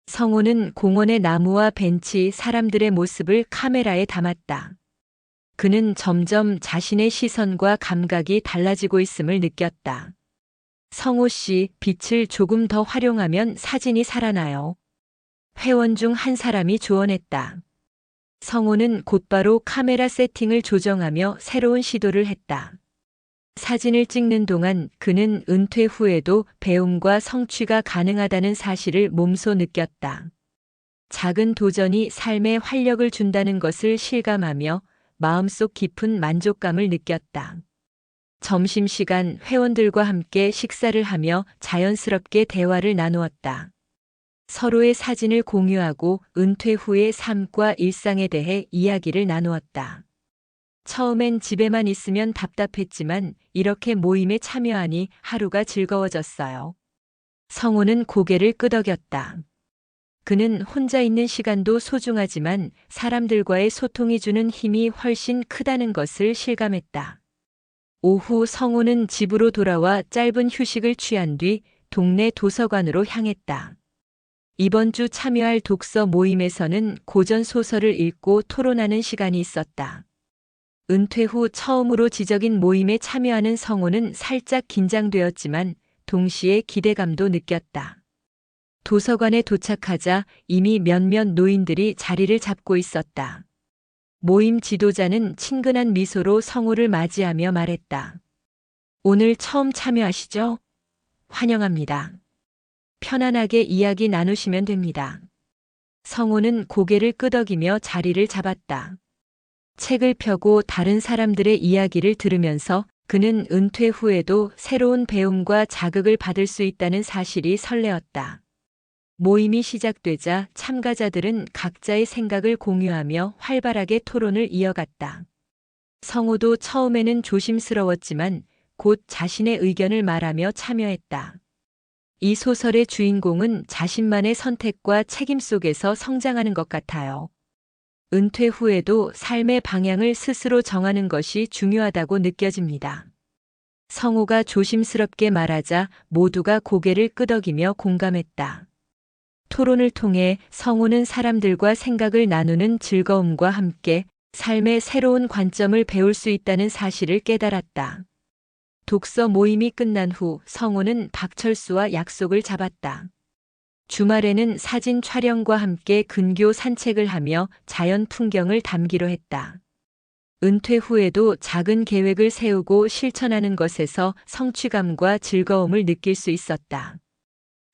Speaker 1: 성호는 공원의 나무와 벤치, 사람들의 모습을 카메라에 담았다. 그는 점점 자신의 시선과 감각이 달라지고 있음을 느꼈다. 성호 씨, 빛을 조금 더 활용하면 사진이 살아나요. 회원 중 한 사람이 조언했다. 성호는 곧바로 카메라 세팅을 조정하며 새로운 시도를 했다. 사진을 찍는 동안 그는 은퇴 후에도 배움과 성취가 가능하다는 사실을 몸소 느꼈다. 작은 도전이 삶에 활력을 준다는 것을 실감하며 마음속 깊은 만족감을 느꼈다. 점심시간 회원들과 함께 식사를 하며 자연스럽게 대화를 나누었다. 서로의 사진을 공유하고 은퇴 후의 삶과 일상에 대해 이야기를 나누었다. 처음엔 집에만 있으면 답답했지만 이렇게 모임에 참여하니 하루가 즐거워졌어요. 성호는 고개를 끄덕였다. 그는 혼자 있는 시간도 소중하지만 사람들과의 소통이 주는 힘이 훨씬 크다는 것을 실감했다. 오후 성호는 집으로 돌아와 짧은 휴식을 취한 뒤 동네 도서관으로 향했다. 이번 주 참여할 독서 모임에서는 고전 소설을 읽고 토론하는 시간이 있었다. 은퇴 후 처음으로 지적인 모임에 참여하는 성호는 살짝 긴장되었지만 동시에 기대감도 느꼈다. 도서관에 도착하자 이미 몇몇 노인들이 자리를 잡고 있었다. 모임 지도자는 친근한 미소로 성호를 맞이하며 말했다. 오늘 처음 참여하시죠? 환영합니다. 편안하게 이야기 나누시면 됩니다. 성호는 고개를 끄덕이며 자리를 잡았다. 책을 펴고 다른 사람들의 이야기를 들으면서 그는 은퇴 후에도 새로운 배움과 자극을 받을 수 있다는 사실이 설레었다. 모임이 시작되자 참가자들은 각자의 생각을 공유하며 활발하게 토론을 이어갔다. 성호도 처음에는 조심스러웠지만 곧 자신의 의견을 말하며 참여했다. 이 소설의 주인공은 자신만의 선택과 책임 속에서 성장하는 것 같아요. 은퇴 후에도 삶의 방향을 스스로 정하는 것이 중요하다고 느껴집니다. 성호가 조심스럽게 말하자 모두가 고개를 끄덕이며 공감했다. 토론을 통해 성호는 사람들과 생각을 나누는 즐거움과 함께 삶의 새로운 관점을 배울 수 있다는 사실을 깨달았다. 독서 모임이 끝난 후 성호는 박철수와 약속을 잡았다. 주말에는 사진 촬영과 함께 근교 산책을 하며 자연 풍경을 담기로 했다. 은퇴 후에도 작은 계획을 세우고 실천하는 것에서 성취감과 즐거움을 느낄 수 있었다.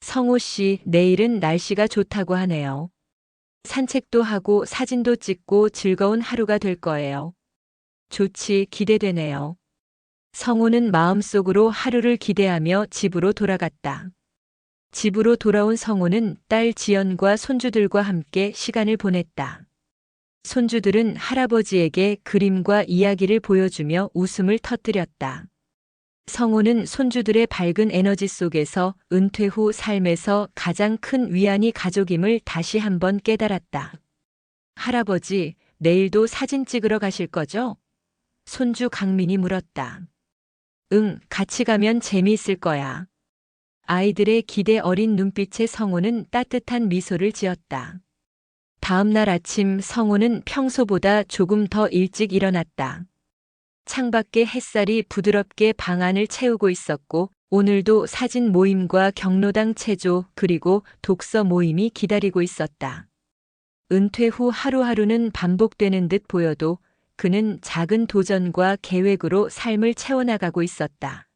Speaker 1: 성호 씨, 내일은 날씨가 좋다고 하네요. 산책도 하고 사진도 찍고 즐거운 하루가 될 거예요. 좋지, 기대되네요. 성호는 마음속으로 하루를 기대하며 집으로 돌아갔다. 집으로 돌아온 성호는 딸 지연과 손주들과 함께 시간을 보냈다. 손주들은 할아버지에게 그림과 이야기를 보여주며 웃음을 터뜨렸다. 성호는 손주들의 밝은 에너지 속에서 은퇴 후 삶에서 가장 큰 위안이 가족임을 다시 한번 깨달았다. 할아버지, 내일도 사진 찍으러 가실 거죠? 손주 강민이 물었다. 응, 같이 가면 재미있을 거야. 아이들의 기대 어린 눈빛에 성호는 따뜻한 미소를 지었다. 다음 날 아침 성호는 평소보다 조금 더 일찍 일어났다. 창밖에 햇살이 부드럽게 방 안을 채우고 있었고 오늘도 사진 모임과 경로당 체조 그리고 독서 모임이 기다리고 있었다. 은퇴 후 하루하루는 반복되는 듯 보여도 그는 작은 도전과 계획으로 삶을 채워나가고 있었다.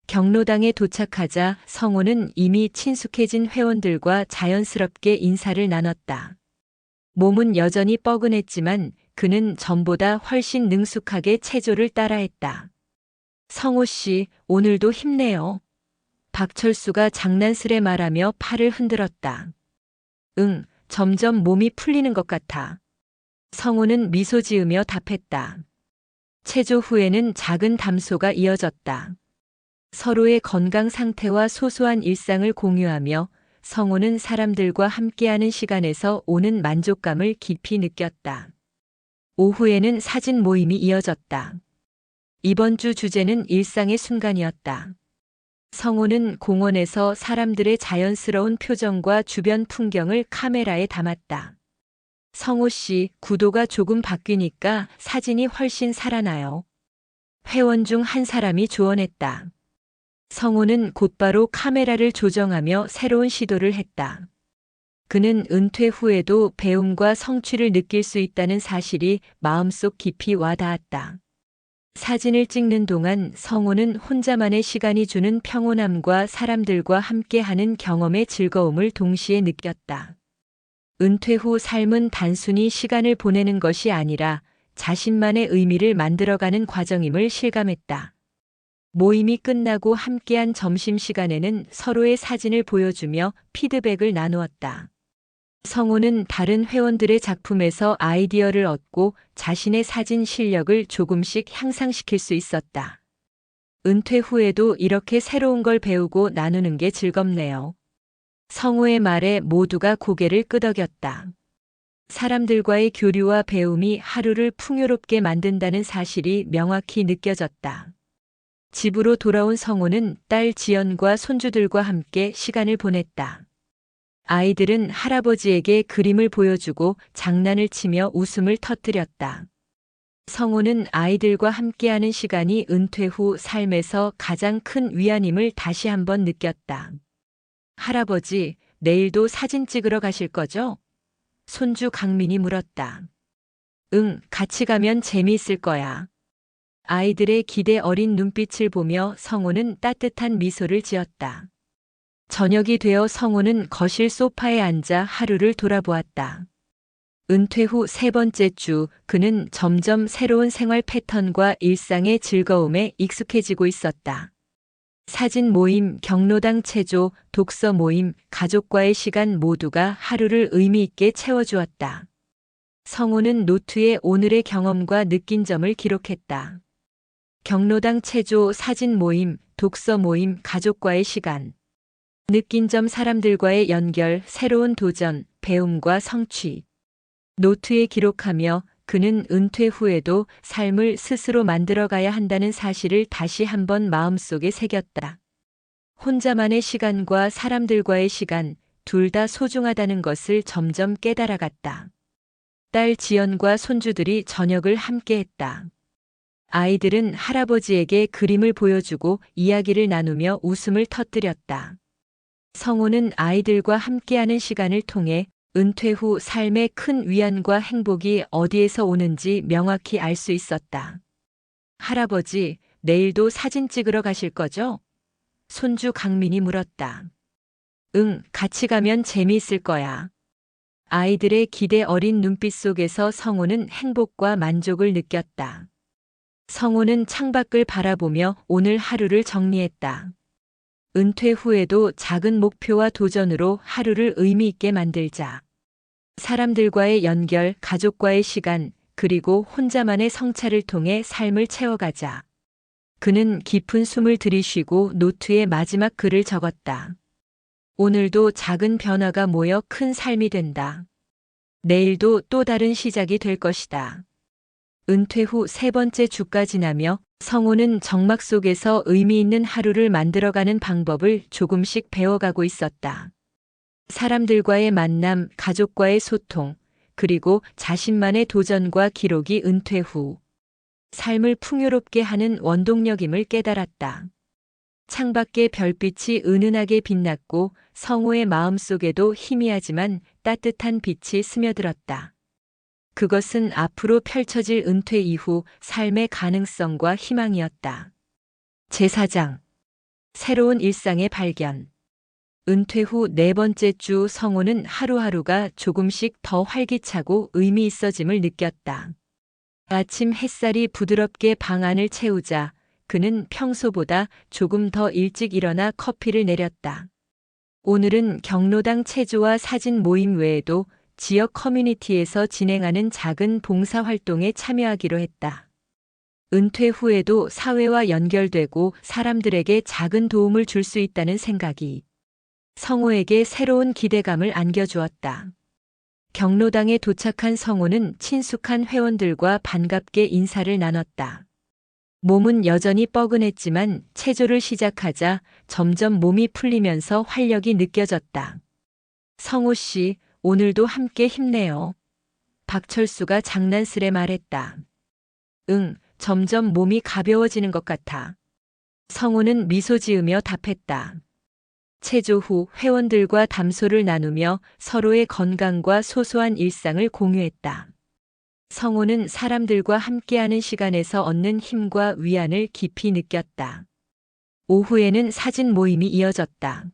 Speaker 1: 경로당에 도착하자 성호는 이미 친숙해진 회원들과 자연스럽게 인사를 나눴다. 몸은 여전히 뻐근했지만 그는 전보다 훨씬 능숙하게 체조를 따라했다. 성호 씨, 오늘도 힘내요. 박철수가 장난스레 말하며 팔을 흔들었다. 응, 점점 몸이 풀리는 것 같아. 성호는 미소 지으며 답했다. 체조 후에는 작은 담소가 이어졌다. 서로의 건강 상태와 소소한 일상을 공유하며 성호는 사람들과 함께하는 시간에서 오는 만족감을 깊이 느꼈다. 오후에는 사진 모임이 이어졌다. 이번 주 주제는 일상의 순간이었다. 성호는 공원에서 사람들의 자연스러운 표정과 주변 풍경을 카메라에 담았다. 성호 씨, 구도가 조금 바뀌니까 사진이 훨씬 살아나요. 회원 중 한 사람이 조언했다. 성호는 곧바로 카메라를 조정하며 새로운 시도를 했다. 그는 은퇴 후에도 배움과 성취를 느낄 수 있다는 사실이 마음속 깊이 와닿았다. 사진을 찍는 동안 성호는 혼자만의 시간이 주는 평온함과 사람들과 함께하는 경험의 즐거움을 동시에 느꼈다. 은퇴 후 삶은 단순히 시간을 보내는 것이 아니라 자신만의 의미를 만들어가는 과정임을 실감했다. 모임이 끝나고 함께한 점심시간에는 서로의 사진을 보여주며 피드백을 나누었다. 성호는 다른 회원들의 작품에서 아이디어를 얻고 자신의 사진 실력을 조금씩 향상시킬 수 있었다. 은퇴 후에도 이렇게 새로운 걸 배우고 나누는 게 즐겁네요. 성호의 말에 모두가 고개를 끄덕였다. 사람들과의 교류와 배움이 하루를 풍요롭게 만든다는 사실이 명확히 느껴졌다. 집으로 돌아온 성호는 딸 지연과 손주들과 함께 시간을 보냈다. 아이들은 할아버지에게 그림을 보여주고 장난을 치며 웃음을 터뜨렸다. 성호는 아이들과 함께하는 시간이 은퇴 후 삶에서 가장 큰 위안임을 다시 한번 느꼈다. 할아버지, 내일도 사진 찍으러 가실 거죠? 손주 강민이 물었다. 응, 같이 가면 재미있을 거야. 아이들의 기대 어린 눈빛을 보며 성호는 따뜻한 미소를 지었다. 저녁이 되어 성호는 거실 소파에 앉아 하루를 돌아보았다. 은퇴 후 세 번째 주, 그는 점점 새로운 생활 패턴과 일상의 즐거움에 익숙해지고 있었다. 사진 모임, 경로당 체조, 독서 모임, 가족과의 시간 모두가 하루를 의미 있게 채워주었다. 성호는 노트에 오늘의 경험과 느낀 점을 기록했다. 경로당 체조, 사진 모임, 독서 모임, 가족과의 시간. 느낀 점 사람들과의 연결, 새로운 도전, 배움과 성취. 노트에 기록하며 그는 은퇴 후에도 삶을 스스로 만들어가야 한다는 사실을 다시 한번 마음속에 새겼다. 혼자만의 시간과 사람들과의 시간, 둘 다 소중하다는 것을 점점 깨달아갔다. 딸 지연과 손주들이 저녁을 함께했다. 아이들은 할아버지에게 그림을 보여주고 이야기를 나누며 웃음을 터뜨렸다. 성호는 아이들과 함께하는 시간을 통해 은퇴 후 삶의 큰 위안과 행복이 어디에서 오는지 명확히 알 수 있었다. 할아버지, 내일도 사진 찍으러 가실 거죠? 손주 강민이 물었다. 응, 같이 가면 재미있을 거야. 아이들의 기대 어린 눈빛 속에서 성호는 행복과 만족을 느꼈다. 성호는 창밖을 바라보며 오늘 하루를 정리했다. 은퇴 후에도 작은 목표와 도전으로 하루를 의미 있게 만들자. 사람들과의 연결, 가족과의 시간, 그리고 혼자만의 성찰을 통해 삶을 채워가자. 그는 깊은 숨을 들이쉬고 노트에 마지막 글을 적었다. 오늘도 작은 변화가 모여 큰 삶이 된다. 내일도 또 다른 시작이 될 것이다. 은퇴 후 세 번째 주가 지나며 성호는 정막 속에서 의미 있는 하루를 만들어가는 방법을 조금씩 배워가고 있었다. 사람들과의 만남, 가족과의 소통, 그리고 자신만의 도전과 기록이 은퇴 후 삶을 풍요롭게 하는 원동력임을 깨달았다. 창밖의 별빛이 은은하게 빛났고 성호의 마음속에도 희미하지만 따뜻한 빛이 스며들었다. 그것은 앞으로 펼쳐질 은퇴 이후 삶의 가능성과 희망이었다. 제4장 새로운 일상의 발견. 은퇴 후 네 번째 주 성호는 하루하루가 조금씩 더 활기차고 의미 있어짐을 느꼈다. 아침 햇살이 부드럽게 방 안을 채우자 그는 평소보다 조금 더 일찍 일어나 커피를 내렸다. 오늘은 경로당 체조와 사진 모임 외에도 지역 커뮤니티에서 진행하는 작은 봉사활동에 참여하기로 했다. 은퇴 후에도 사회와 연결되고 사람들에게 작은 도움을 줄 수 있다는 생각이 성호에게 새로운 기대감을 안겨주었다. 경로당에 도착한 성호는 친숙한 회원들과 반갑게 인사를 나눴다. 몸은 여전히 뻐근했지만 체조를 시작하자 점점 몸이 풀리면서 활력이 느껴졌다. 성호 씨, 오늘도 함께 힘내요. 박철수가 장난스레 말했다. 응, 점점 몸이 가벼워지는 것 같아. 성호는 미소 지으며 답했다. 체조 후 회원들과 담소를 나누며 서로의 건강과 소소한 일상을 공유했다. 성호는 사람들과 함께하는 시간에서 얻는 힘과 위안을 깊이 느꼈다. 오후에는 사진 모임이 이어졌다.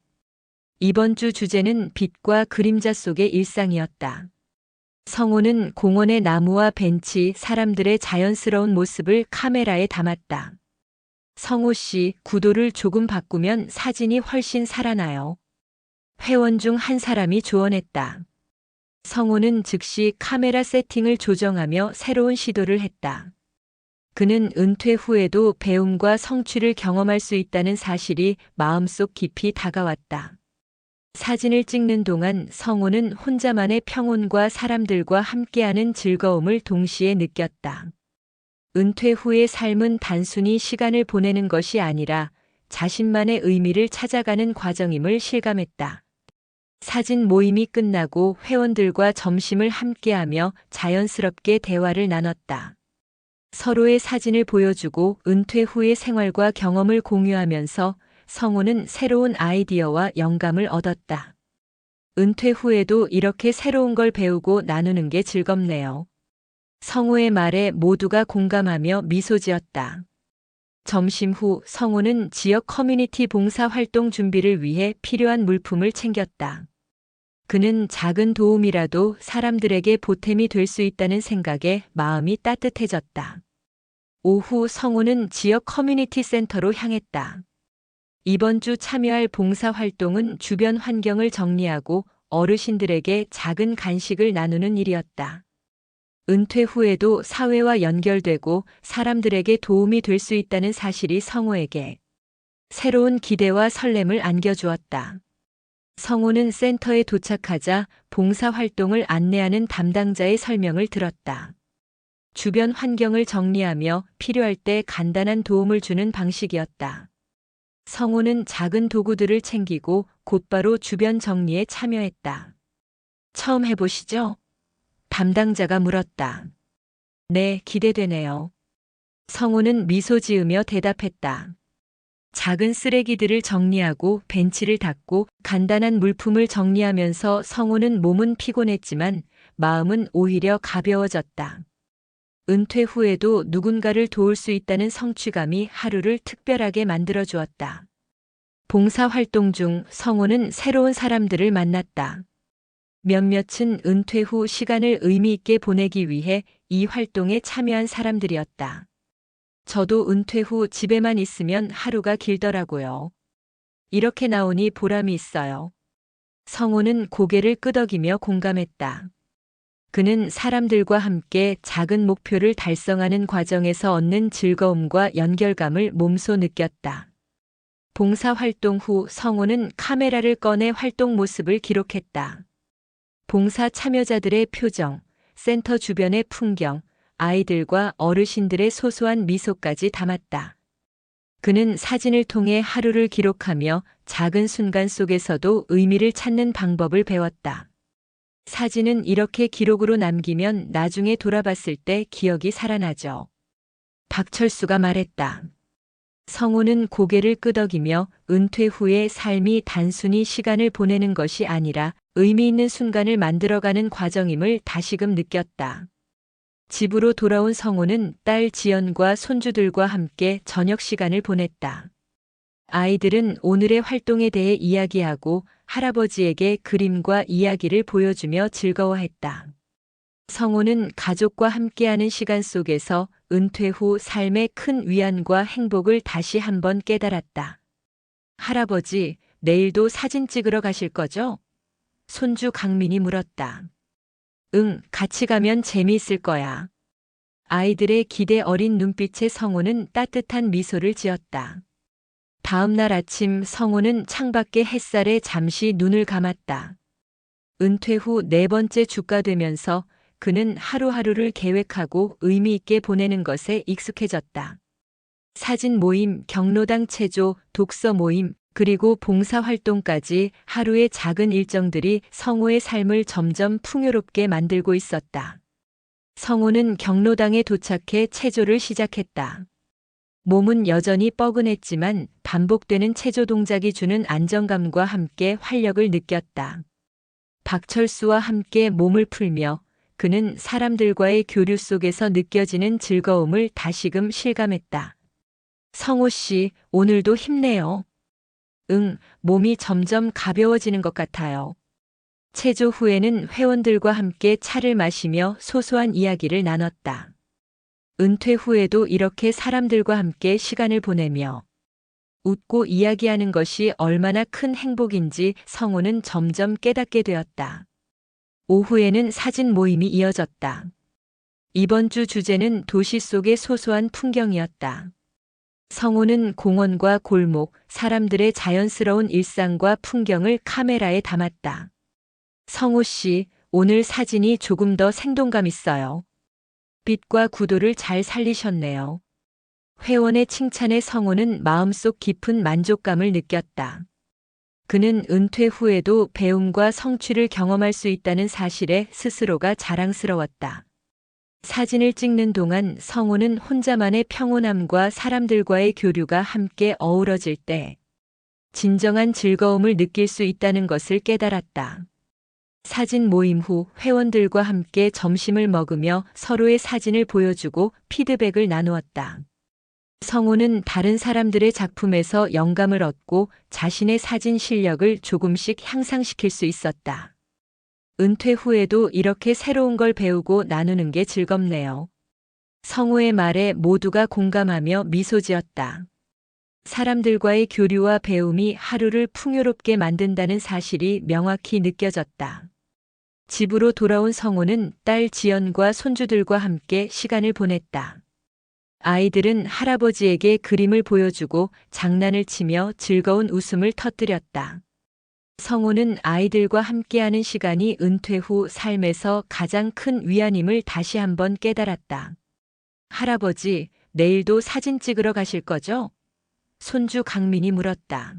Speaker 1: 이번 주 주제는 빛과 그림자 속의 일상이었다. 성호는 공원의 나무와 벤치, 사람들의 자연스러운 모습을 카메라에 담았다. 성호 씨, 구도를 조금 바꾸면 사진이 훨씬 살아나요. 회원 중 한 사람이 조언했다. 성호는 즉시 카메라 세팅을 조정하며 새로운 시도를 했다. 그는 은퇴 후에도 배움과 성취를 경험할 수 있다는 사실이 마음속 깊이 다가왔다. 사진을 찍는 동안 성호는 혼자만의 평온과 사람들과 함께하는 즐거움을 동시에 느꼈다. 은퇴 후의 삶은 단순히 시간을 보내는 것이 아니라 자신만의 의미를 찾아가는 과정임을 실감했다. 사진 모임이 끝나고 회원들과 점심을 함께하며 자연스럽게 대화를 나눴다. 서로의 사진을 보여주고 은퇴 후의 생활과 경험을 공유하면서 성호는 새로운 아이디어와 영감을 얻었다. 은퇴 후에도 이렇게 새로운 걸 배우고 나누는 게 즐겁네요. 성호의 말에 모두가 공감하며 미소 지었다. 점심 후 성호는 지역 커뮤니티 봉사 활동 준비를 위해 필요한 물품을 챙겼다. 그는 작은 도움이라도 사람들에게 보탬이 될 수 있다는 생각에 마음이 따뜻해졌다. 오후 성호는 지역 커뮤니티 센터로 향했다. 이번 주 참여할 봉사 활동은 주변 환경을 정리하고 어르신들에게 작은 간식을 나누는 일이었다. 은퇴 후에도 사회와 연결되고 사람들에게 도움이 될 수 있다는 사실이 성호에게 새로운 기대와 설렘을 안겨주었다. 성호는 센터에 도착하자 봉사활동을 안내하는 담당자의 설명을 들었다. 주변 환경을 정리하며 필요할 때 간단한 도움을 주는 방식이었다. 성호는 작은 도구들을 챙기고 곧바로 주변 정리에 참여했다. 처음 해보시죠? 담당자가 물었다. 네, 기대되네요. 성호는 미소 지으며 대답했다. 작은 쓰레기들을 정리하고 벤치를 닦고 간단한 물품을 정리하면서 성호는 몸은 피곤했지만 마음은 오히려 가벼워졌다. 은퇴 후에도 누군가를 도울 수 있다는 성취감이 하루를 특별하게 만들어 주었다. 봉사활동 중 성호는 새로운 사람들을 만났다. 몇몇은 은퇴 후 시간을 의미 있게 보내기 위해 이 활동에 참여한 사람들이었다. 저도 은퇴 후 집에만 있으면 하루가 길더라고요. 이렇게 나오니 보람이 있어요. 성호는 고개를 끄덕이며 공감했다. 그는 사람들과 함께 작은 목표를 달성하는 과정에서 얻는 즐거움과 연결감을 몸소 느꼈다. 봉사활동 후 성우는 카메라를 꺼내 활동 모습을 기록했다. 봉사 참여자들의 표정, 센터 주변의 풍경, 아이들과 어르신들의 소소한 미소까지 담았다. 그는 사진을 통해 하루를 기록하며 작은 순간 속에서도 의미를 찾는 방법을 배웠다. 사진은 이렇게 기록으로 남기면 나중에 돌아봤을 때 기억이 살아나죠. 박철수가 말했다. 성우는 고개를 끄덕이며 은퇴 후의 삶이 단순히 시간을 보내는 것이 아니라 의미 있는 순간을 만들어가는 과정임을 다시금 느꼈다. 집으로 돌아온 성우는 딸 지연과 손주들과 함께 저녁 시간을 보냈다. 아이들은 오늘의 활동에 대해 이야기하고 할아버지에게 그림과 이야기를 보여주며 즐거워했다. 성우는 가족과 함께하는 시간 속에서 은퇴 후 삶의 큰 위안과 행복을 다시 한번 깨달았다. 할아버지, 내일도 사진 찍으러 가실 거죠? 손주 강민이 물었다. 응, 같이 가면 재미있을 거야. 아이들의 기대 어린 눈빛에 성우는 따뜻한 미소를 지었다. 다음 날 아침 성우는 창밖의 햇살에 잠시 눈을 감았다. 은퇴 후 네 번째 주가 되면서 그는 하루하루를 계획하고 의미 있게 보내는 것에 익숙해졌다. 사진 모임, 경로당 체조, 독서 모임, 그리고 봉사활동까지 하루의 작은 일정들이 성우의 삶을 점점 풍요롭게 만들고 있었다. 성우는 경로당에 도착해 체조를 시작했다. 몸은 여전히 뻐근했지만 반복되는 체조 동작이 주는 안정감과 함께 활력을 느꼈다. 박철수와 함께 몸을 풀며 그는 사람들과의 교류 속에서 느껴지는 즐거움을 다시금 실감했다. 성우 씨, 오늘도 힘내요. 응, 몸이 점점 가벼워지는 것 같아요. 체조 후에는 회원들과 함께 차를 마시며 소소한 이야기를 나눴다. 은퇴 후에도 이렇게 사람들과 함께 시간을 보내며 웃고 이야기하는 것이 얼마나 큰 행복인지 성우는 점점 깨닫게 되었다. 오후에는 사진 모임이 이어졌다. 이번 주 주제는 도시 속의 소소한 풍경이었다. 성우는 공원과 골목, 사람들의 자연스러운 일상과 풍경을 카메라에 담았다. 성우 씨, 오늘 사진이 조금 더 생동감 있어요. 빛과 구도를 잘 살리셨네요. 회원의 칭찬에 성우는 마음속 깊은 만족감을 느꼈다. 그는 은퇴 후에도 배움과 성취를 경험할 수 있다는 사실에 스스로가 자랑스러웠다. 사진을 찍는 동안 성우는 혼자만의 평온함과 사람들과의 교류가 함께 어우러질 때 진정한 즐거움을 느낄 수 있다는 것을 깨달았다. 사진 모임 후 회원들과 함께 점심을 먹으며 서로의 사진을 보여주고 피드백을 나누었다. 성우는 다른 사람들의 작품에서 영감을 얻고 자신의 사진 실력을 조금씩 향상시킬 수 있었다. 은퇴 후에도 이렇게 새로운 걸 배우고 나누는 게 즐겁네요. 성우의 말에 모두가 공감하며 미소 지었다. 사람들과의 교류와 배움이 하루를 풍요롭게 만든다는 사실이 명확히 느껴졌다. 집으로 돌아온 성우는 딸 지연과 손주들과 함께 시간을 보냈다. 아이들은 할아버지에게 그림을 보여주고 장난을 치며 즐거운 웃음을 터뜨렸다. 성우는 아이들과 함께하는 시간이 은퇴 후 삶에서 가장 큰 위안임을 다시 한번 깨달았다. 할아버지, 내일도 사진 찍으러 가실 거죠? 손주 강민이 물었다.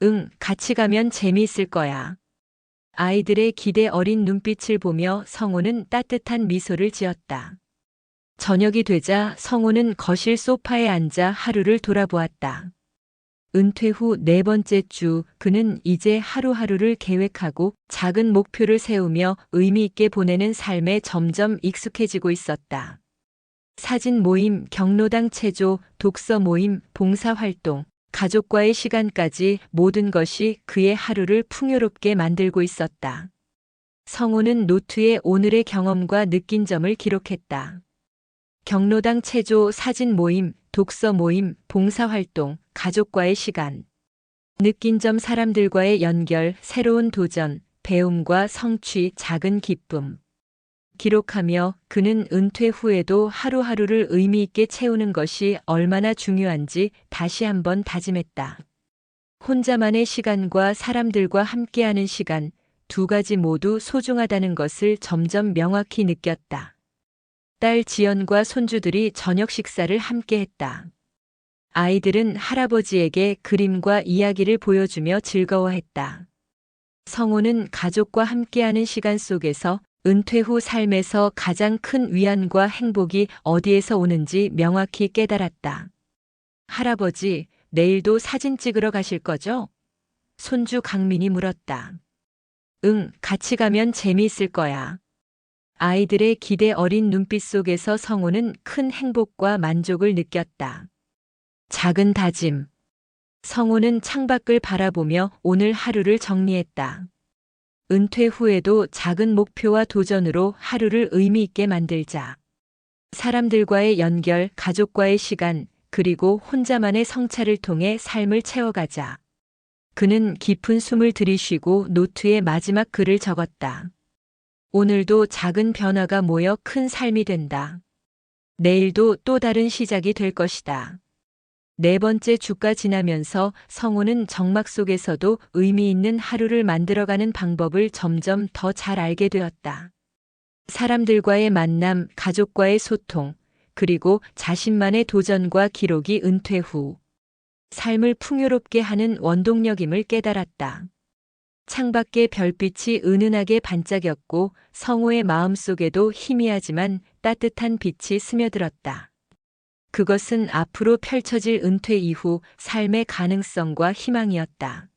Speaker 1: 응, 같이 가면 재미있을 거야. 아이들의 기대 어린 눈빛을 보며 성우는 따뜻한 미소를 지었다. 저녁이 되자 성우는 거실 소파에 앉아 하루를 돌아보았다. 은퇴 후 네 번째 주, 그는 이제 하루하루를 계획하고 작은 목표를 세우며 의미 있게 보내는 삶에 점점 익숙해지고 있었다. 사진 모임, 경로당 체조, 독서 모임, 봉사활동, 가족과의 시간까지 모든 것이 그의 하루를 풍요롭게 만들고 있었다. 성우는 노트에 오늘의 경험과 느낀 점을 기록했다. 경로당 체조, 사진 모임, 독서 모임, 봉사활동, 가족과의 시간. 느낀 점 사람들과의 연결, 새로운 도전, 배움과 성취, 작은 기쁨. 기록하며 그는 은퇴 후에도 하루하루를 의미 있게 채우는 것이 얼마나 중요한지 다시 한번 다짐했다. 혼자만의 시간과 사람들과 함께하는 시간, 두 가지 모두 소중하다는 것을 점점 명확히 느꼈다. 딸 지연과 손주들이 저녁 식사를 함께 했다. 아이들은 할아버지에게 그림과 이야기를 보여주며 즐거워했다. 성호는 가족과 함께하는 시간 속에서 은퇴 후 삶에서 가장 큰 위안과 행복이 어디에서 오는지 명확히 깨달았다. 할아버지, 내일도 사진 찍으러 가실 거죠? 손주 강민이 물었다. 응, 같이 가면 재미있을 거야. 아이들의 기대 어린 눈빛 속에서 성호는 큰 행복과 만족을 느꼈다. 작은 다짐. 성호는 창밖을 바라보며 오늘 하루를 정리했다. 은퇴 후에도 작은 목표와 도전으로 하루를 의미 있게 만들자. 사람들과의 연결, 가족과의 시간, 그리고 혼자만의 성찰을 통해 삶을 채워가자. 그는 깊은 숨을 들이쉬고 노트에 마지막 글을 적었다. 오늘도 작은 변화가 모여 큰 삶이 된다. 내일도 또 다른 시작이 될 것이다. 네 번째 주가 지나면서 성호는 정막 속에서도 의미 있는 하루를 만들어가는 방법을 점점 더 잘 알게 되었다. 사람들과의 만남, 가족과의 소통, 그리고 자신만의 도전과 기록이 은퇴 후 삶을 풍요롭게 하는 원동력임을 깨달았다. 창밖에 별빛이 은은하게 반짝였고 성호의 마음속에도 희미하지만 따뜻한 빛이 스며들었다. 그것은 앞으로 펼쳐질 은퇴 이후 삶의 가능성과 희망이었다.